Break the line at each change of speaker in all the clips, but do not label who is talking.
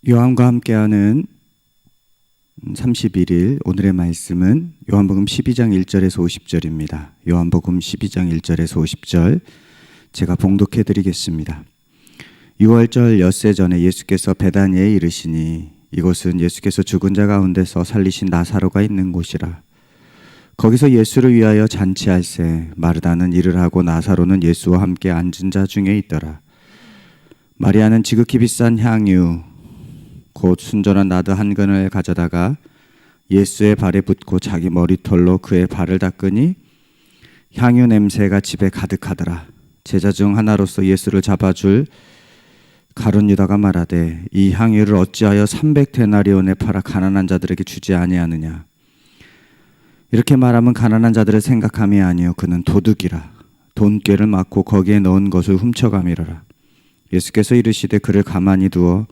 요한과 함께하는 31일 오늘의 말씀은 요한복음 12장 1절에서 50절입니다. 요한복음 12장 1절에서 50절 제가 봉독해 드리겠습니다. 6월절 엿새 전에 예수께서 베다니에 이르시니 이곳은 예수께서 죽은 자 가운데서 살리신 나사로가 있는 곳이라. 거기서 예수를 위하여 잔치할새 마르다는 일을 하고 나사로는 예수와 함께 앉은 자 중에 있더라. 마리아는 지극히 비싼 향유 곧 순전한 나드 한 근을 가져다가 예수의 발에 붓고 자기 머리털로 그의 발을 닦으니 향유 냄새가 집에 가득하더라. 제자 중 하나로서 예수를 잡아줄 가룟 유다가 말하되 이 향유를 어찌하여 300데나리온에 팔아 가난한 자들에게 주지 아니하느냐. 이렇게 말하면 가난한 자들을 생각함이 아니요 그는 도둑이라. 돈꾀를 맞고 거기에 넣은 것을 훔쳐가미러라. 예수께서 이르시되 그를 가만히 두어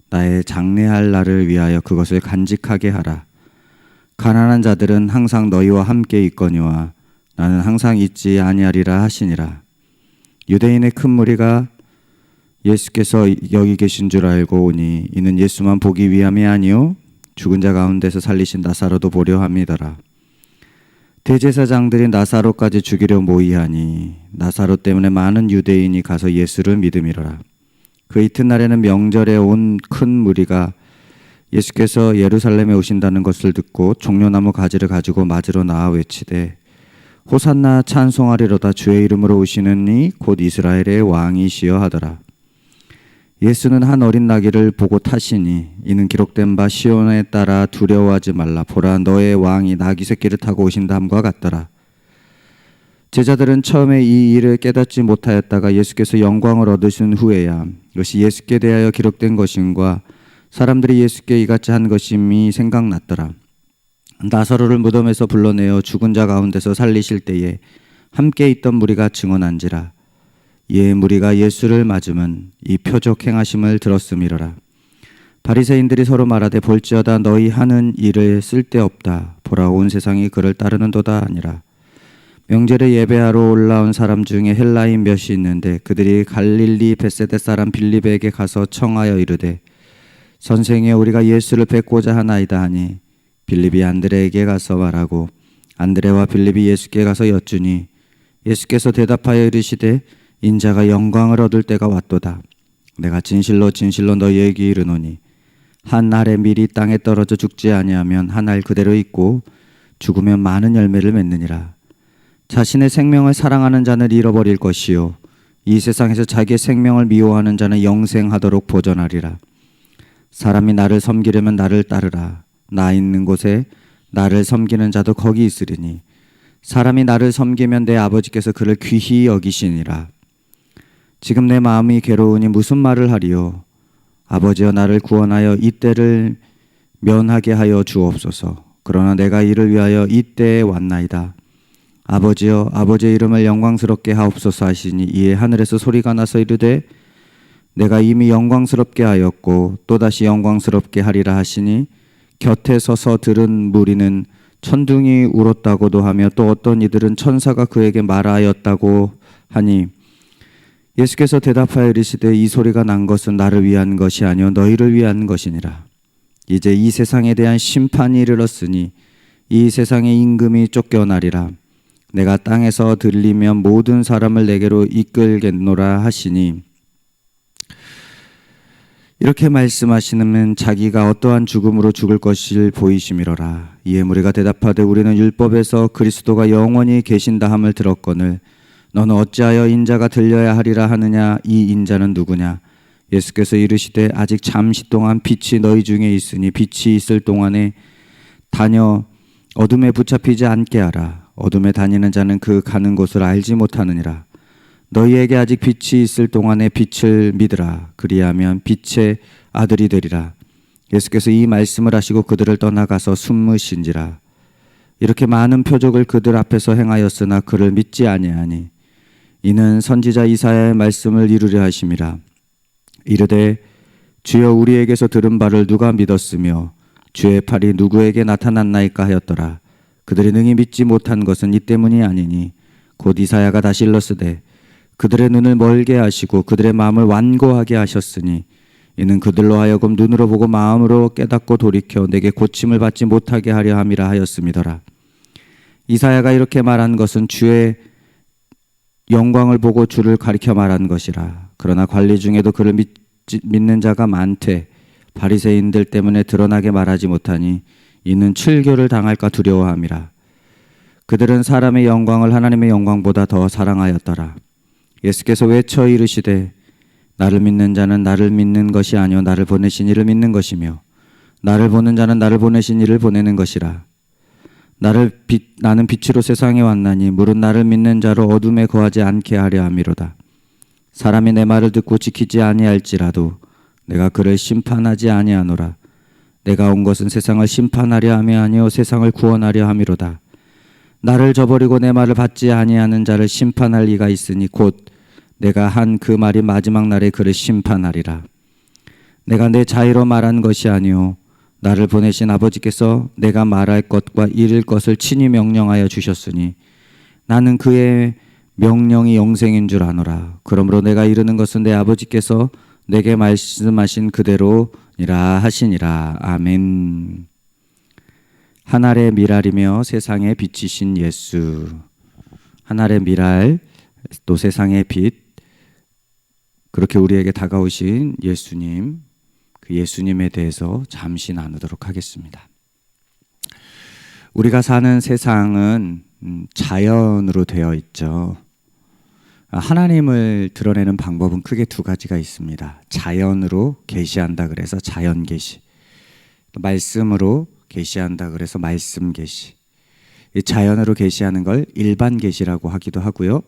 나의 장례할 날을 위하여 그것을 간직하게 하라. 가난한 자들은 항상 너희와 함께 있거니와 나는 항상 있지 아니하리라 하시니라. 유대인의 큰 무리가 예수께서 여기 계신 줄 알고 오니 이는 예수만 보기 위함이 아니요 죽은 자 가운데서 살리신 나사로도 보려 함이더라. 대제사장들이 나사로까지 죽이려 모의하니 나사로 때문에 많은 유대인이 가서 예수를 믿음이로라. 그 이튿날에는 명절에 온 큰 무리가 예수께서 예루살렘에 오신다는 것을 듣고 종려나무 가지를 가지고 맞으러 나와 외치되 호산나 찬송하리로다 주의 이름으로 오시는 이 곧 이스라엘의 왕이시여 하더라. 예수는 한 어린 나귀를 보고 타시니 이는 기록된 바 시온에 따라 두려워하지 말라 보라 너의 왕이 나귀 새끼를 타고 오신다함과 같더라. 제자들은 처음에 이 일을 깨닫지 못하였다가 예수께서 영광을 얻으신 후에야 이것이 예수께 대하여 기록된 것임과 사람들이 예수께 이같이 한 것임이 생각났더라. 나사로를 무덤에서 불러내어 죽은 자 가운데서 살리실 때에 함께 있던 무리가 증언한지라. 이에 무리가 예수를 맞으면 이 표적 행하심을 들었음이로라. 바리새인들이 서로 말하되 볼지어다 너희 하는 일을 쓸데없다. 보라 온 세상이 그를 따르는도다 아니라. 명절에 예배하러 올라온 사람 중에 헬라인 몇이 있는데 그들이 갈릴리 벳세다 사람 빌립에게 가서 청하여 이르되 선생이여 우리가 예수를 뵙고자 하나이다 하니 빌립이 안드레에게 가서 말하고 안드레와 빌립이 예수께 가서 여쭈니 예수께서 대답하여 이르시되 인자가 영광을 얻을 때가 왔도다. 내가 진실로 진실로 너희에게 이르노니 한 알의 밀이 땅에 떨어져 죽지 아니하면 한 알 그대로 있고 죽으면 많은 열매를 맺느니라. 자신의 생명을 사랑하는 자는 잃어버릴 것이요 이 세상에서 자기의 생명을 미워하는 자는 영생하도록 보존하리라. 사람이 나를 섬기려면 나를 따르라. 나 있는 곳에 나를 섬기는 자도 거기 있으리니 사람이 나를 섬기면 내 아버지께서 그를 귀히 여기시니라. 지금 내 마음이 괴로우니 무슨 말을 하리요. 아버지여 나를 구원하여 이때를 면하게 하여 주옵소서. 그러나 내가 이를 위하여 이때에 왔나이다. 아버지여 아버지의 이름을 영광스럽게 하옵소서 하시니 이에 하늘에서 소리가 나서 이르되 내가 이미 영광스럽게 하였고 또다시 영광스럽게 하리라 하시니 곁에 서서 들은 무리는 천둥이 울었다고도 하며 또 어떤 이들은 천사가 그에게 말하였다고 하니 예수께서 대답하여 이르시되 이 소리가 난 것은 나를 위한 것이 아니요 너희를 위한 것이니라. 이제 이 세상에 대한 심판이 이르렀으니 이 세상의 임금이 쫓겨나리라. 내가 땅에서 들리면 모든 사람을 내게로 이끌겠노라 하시니 이렇게 말씀하시는 자기가 어떠한 죽음으로 죽을 것을 보이심이로라. 이에 무리가 대답하되 우리는 율법에서 그리스도가 영원히 계신다 함을 들었거늘 너는 어찌하여 인자가 들려야 하리라 하느냐. 이 인자는 누구냐. 예수께서 이르시되 아직 잠시 동안 빛이 너희 중에 있으니 빛이 있을 동안에 다녀 어둠에 붙잡히지 않게 하라. 어둠에 다니는 자는 그 가는 곳을 알지 못하느니라. 너희에게 아직 빛이 있을 동안에 빛을 믿으라. 그리하면 빛의 아들이 되리라. 예수께서 이 말씀을 하시고 그들을 떠나가서 숨으신지라. 이렇게 많은 표적을 그들 앞에서 행하였으나 그를 믿지 아니하니 이는 선지자 이사야의 말씀을 이루려 하심이라. 이르되 주여 우리에게서 들은 바를 누가 믿었으며 주의 팔이 누구에게 나타났나이까 하였더라. 그들이 능히 믿지 못한 것은 이 때문이 아니니 곧 이사야가 다시 일렀으되 그들의 눈을 멀게 하시고 그들의 마음을 완고하게 하셨으니 이는 그들로 하여금 눈으로 보고 마음으로 깨닫고 돌이켜 내게 고침을 받지 못하게 하려 함이라 하였음이더라. 이사야가 이렇게 말한 것은 주의 영광을 보고 주를 가리켜 말한 것이라. 그러나 관리 중에도 그를 믿는 자가 많되 바리새인들 때문에 드러나게 말하지 못하니 이는 출교를 당할까 두려워함이라. 그들은 사람의 영광을 하나님의 영광보다 더 사랑하였더라. 예수께서 외쳐 이르시되 나를 믿는 자는 나를 믿는 것이 아니요 나를 보내신 이를 믿는 것이며 나를 보는 자는 나를 보내신 이를 보내는 것이라. 나는 빛으로 세상에 왔나니 물은 나를 믿는 자로 어둠에 거하지 않게 하려 함이로다. 사람이 내 말을 듣고 지키지 아니할지라도 내가 그를 심판하지 아니하노라. 내가 온 것은 세상을 심판하려 함이 아니요 세상을 구원하려 함이로다. 나를 저버리고 내 말을 받지 아니하는 자를 심판할 이가 있으니 곧 내가 한 그 말이 마지막 날에 그를 심판하리라. 내가 내 자의로 말한 것이 아니요 나를 보내신 아버지께서 내가 말할 것과 이를 것을 친히 명령하여 주셨으니 나는 그의 명령이 영생인 줄 아노라. 그러므로 내가 이르는 것은 내 아버지께서 내게 말씀하신 그대로니라 하시니라. 아멘. 하늘의 미랄이며 세상의 빛이신 예수. 하늘의 미랄 또 세상의 빛, 그렇게 우리에게 다가오신 예수님, 그 예수님에 대해서 잠시 나누도록 하겠습니다. 우리가 사는 세상은 자연으로 되어 있죠. 하나님을 드러내는 방법은 크게 두 가지가 있습니다. 자연으로 계시한다 그래서 자연 계시, 말씀으로 계시한다 그래서 말씀 계시. 자연으로 계시하는 걸 일반 계시라고 하기도 하고요,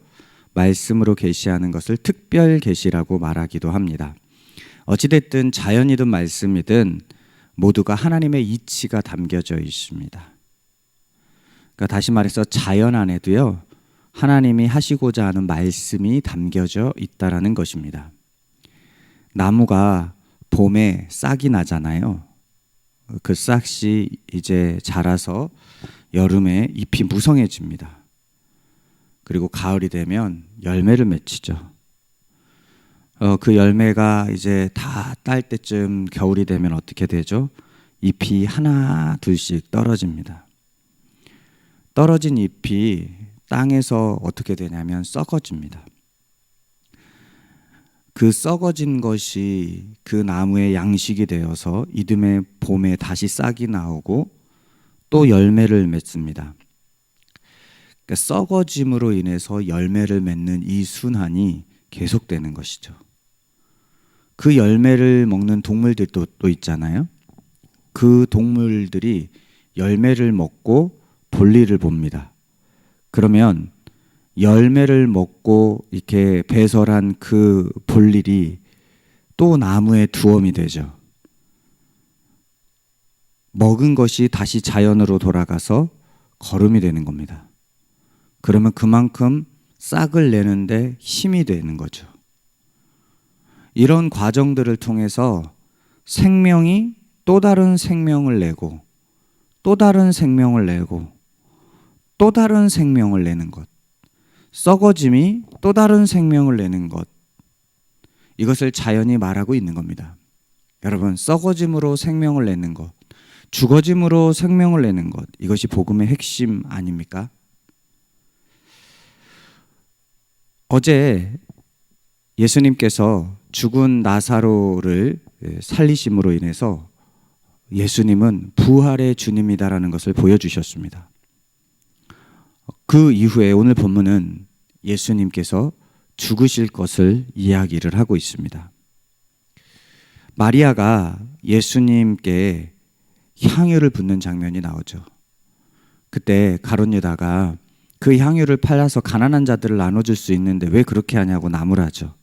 말씀으로 계시하는 것을 특별 계시라고 말하기도 합니다. 어찌됐든 자연이든 말씀이든 모두가 하나님의 이치가 담겨져 있습니다. 그러니까 다시 말해서 자연 안에도요 하나님이 하시고자 하는 말씀이 담겨져 있다라는 것입니다. 나무가 봄에 싹이 나잖아요. 그 싹이 이제 자라서 여름에 잎이 무성해집니다. 그리고 가을이 되면 열매를 맺히죠. 그 열매가 이제 다 딸 때쯤 겨울이 되면 어떻게 되죠? 잎이 하나 둘씩 떨어집니다. 떨어진 잎이 땅에서 어떻게 되냐면 썩어집니다. 그 썩어진 것이 그 나무의 양식이 되어서 이듬해 봄에 다시 싹이 나오고 또 열매를 맺습니다. 그러니까 썩어짐으로 인해서 열매를 맺는 이 순환이 계속되는 것이죠. 그 열매를 먹는 동물들도 또 있잖아요. 그 동물들이 열매를 먹고 볼일을 봅니다. 그러면 열매를 먹고 이렇게 배설한 그 볼일이 또 나무의 두엄이 되죠. 먹은 것이 다시 자연으로 돌아가서 거름이 되는 겁니다. 그러면 그만큼 싹을 내는데 힘이 되는 거죠. 이런 과정들을 통해서 생명이 또 다른 생명을 내고 또 다른 생명을 내고 또 다른 생명을 내는 것, 썩어짐이 또 다른 생명을 내는 것, 이것을 자연이 말하고 있는 겁니다. 여러분, 썩어짐으로 생명을 내는 것, 죽어짐으로 생명을 내는 것, 이것이 복음의 핵심 아닙니까? 어제 예수님께서 죽은 나사로를 살리심으로 인해서 예수님은 부활의 주님이다라는 것을 보여주셨습니다. 그 이후에 오늘 본문은 예수님께서 죽으실 것을 이야기를 하고 있습니다. 마리아가 예수님께 향유를 붓는 장면이 나오죠. 그때 가룟 유다가 그 향유를 팔아서 가난한 자들을 나눠줄 수 있는데 왜 그렇게 하냐고 나무라죠.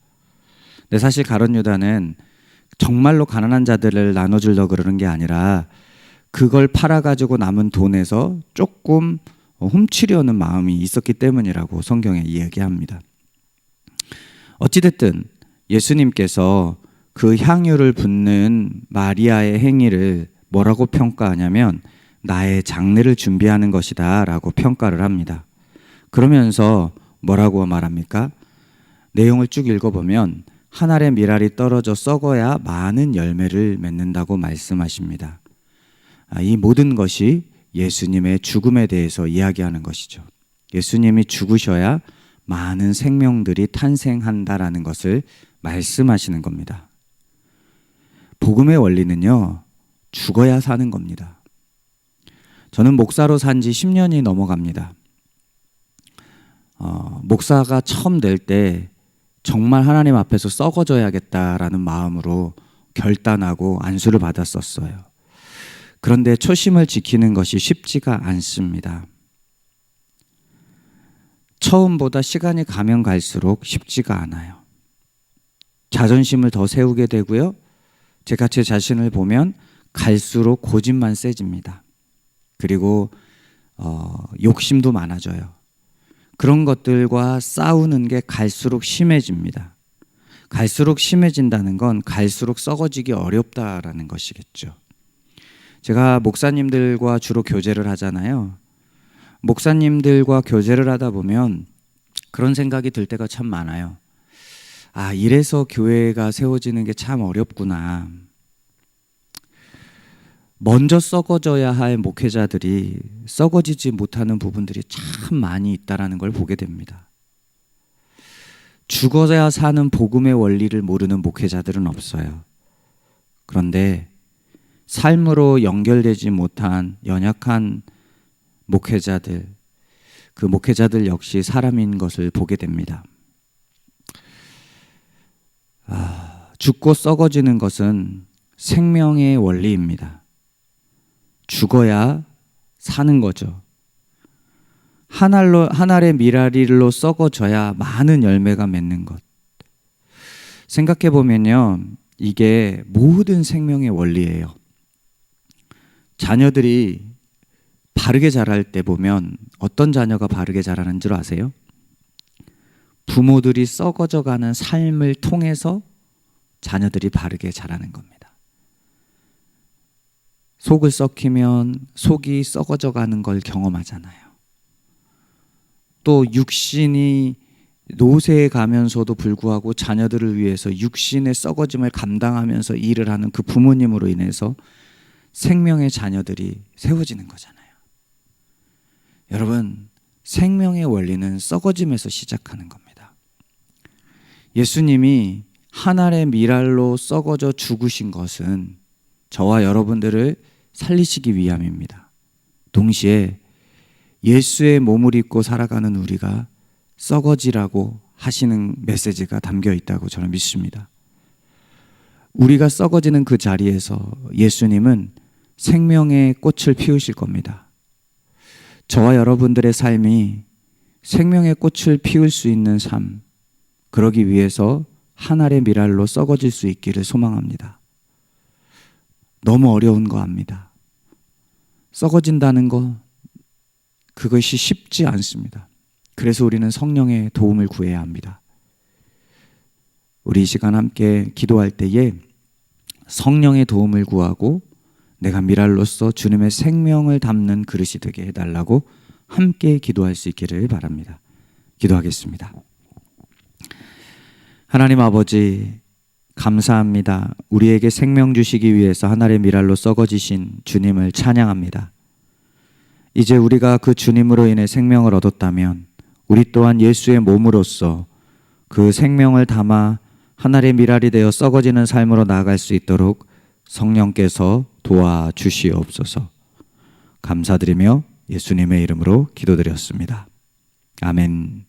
근데 사실 가룟 유다는 정말로 가난한 자들을 나눠주려고 그러는 게 아니라 그걸 팔아가지고 남은 돈에서 조금 훔치려는 마음이 있었기 때문이라고 성경에 이야기합니다. 어찌됐든 예수님께서 그 향유를 붓는 마리아의 행위를 뭐라고 평가하냐면 나의 장례를 준비하는 것이다 라고 평가를 합니다. 그러면서 뭐라고 말합니까? 내용을 쭉 읽어보면 한 알의 밀알이 떨어져 썩어야 많은 열매를 맺는다고 말씀하십니다. 이 모든 것이 예수님의 죽음에 대해서 이야기하는 것이죠. 예수님이 죽으셔야 많은 생명들이 탄생한다라는 것을 말씀하시는 겁니다. 복음의 원리는요, 죽어야 사는 겁니다. 저는 목사로 산 지 10년이 넘어갑니다. 목사가 처음 될 때 정말 하나님 앞에서 썩어져야겠다라는 마음으로 결단하고 안수를 받았었어요. 그런데 초심을 지키는 것이 쉽지가 않습니다. 처음보다 시간이 가면 갈수록 쉽지가 않아요. 자존심을 더 세우게 되고요. 제가 제 자신을 보면 갈수록 고집만 세집니다. 그리고 욕심도 많아져요. 그런 것들과 싸우는 게 갈수록 심해집니다. 갈수록 심해진다는 건 갈수록 썩어지기 어렵다라는 것이겠죠. 제가 목사님들과 주로 교제를 하잖아요. 목사님들과 교제를 하다 보면 그런 생각이 들 때가 참 많아요. 이래서 교회가 세워지는 게 참 어렵구나. 먼저 썩어져야 할 목회자들이 썩어지지 못하는 부분들이 참 많이 있다는 걸 보게 됩니다. 죽어야 사는 복음의 원리를 모르는 목회자들은 없어요. 그런데 삶으로 연결되지 못한 연약한 목회자들, 그 목회자들 역시 사람인 것을 보게 됩니다. 죽고 썩어지는 것은 생명의 원리입니다. 죽어야 사는 거죠. 한 알의 밀알이로 썩어져야 많은 열매가 맺는 것. 생각해 보면요, 이게 모든 생명의 원리예요. 자녀들이 바르게 자랄 때 보면 어떤 자녀가 바르게 자라는 줄 아세요? 부모들이 썩어져가는 삶을 통해서 자녀들이 바르게 자라는 겁니다. 속을 썩히면 속이 썩어져 가는 걸 경험하잖아요. 또 육신이 노쇠해 가면서도 불구하고 자녀들을 위해서 육신의 썩어짐을 감당하면서 일을 하는 그 부모님으로 인해서 생명의 자녀들이 세워지는 거잖아요. 여러분, 생명의 원리는 썩어짐에서 시작하는 겁니다. 예수님이 한 알의 밀알로 썩어져 죽으신 것은 저와 여러분들을 살리시기 위함입니다. 동시에 예수의 몸을 입고 살아가는 우리가 썩어지라고 하시는 메시지가 담겨 있다고 저는 믿습니다. 우리가 썩어지는 그 자리에서 예수님은 생명의 꽃을 피우실 겁니다. 저와 여러분들의 삶이 생명의 꽃을 피울 수 있는 삶, 그러기 위해서 한 알의 밀알로 썩어질 수 있기를 소망합니다. 너무 어려운 거 압니다. 썩어진다는 거, 그것이 쉽지 않습니다. 그래서 우리는 성령의 도움을 구해야 합니다. 우리 이 시간 함께 기도할 때에 성령의 도움을 구하고 내가 밀알로서 주님의 생명을 담는 그릇이 되게 해달라고 함께 기도할 수 있기를 바랍니다. 기도하겠습니다. 하나님 아버지, 감사합니다. 우리에게 생명 주시기 위해서 한 알의 밀알로 썩어지신 주님을 찬양합니다. 이제 우리가 그 주님으로 인해 생명을 얻었다면 우리 또한 예수의 몸으로서 그 생명을 담아 한 알의 밀알이 되어 썩어지는 삶으로 나아갈 수 있도록 성령께서 도와주시옵소서. 감사드리며 예수님의 이름으로 기도드렸습니다. 아멘.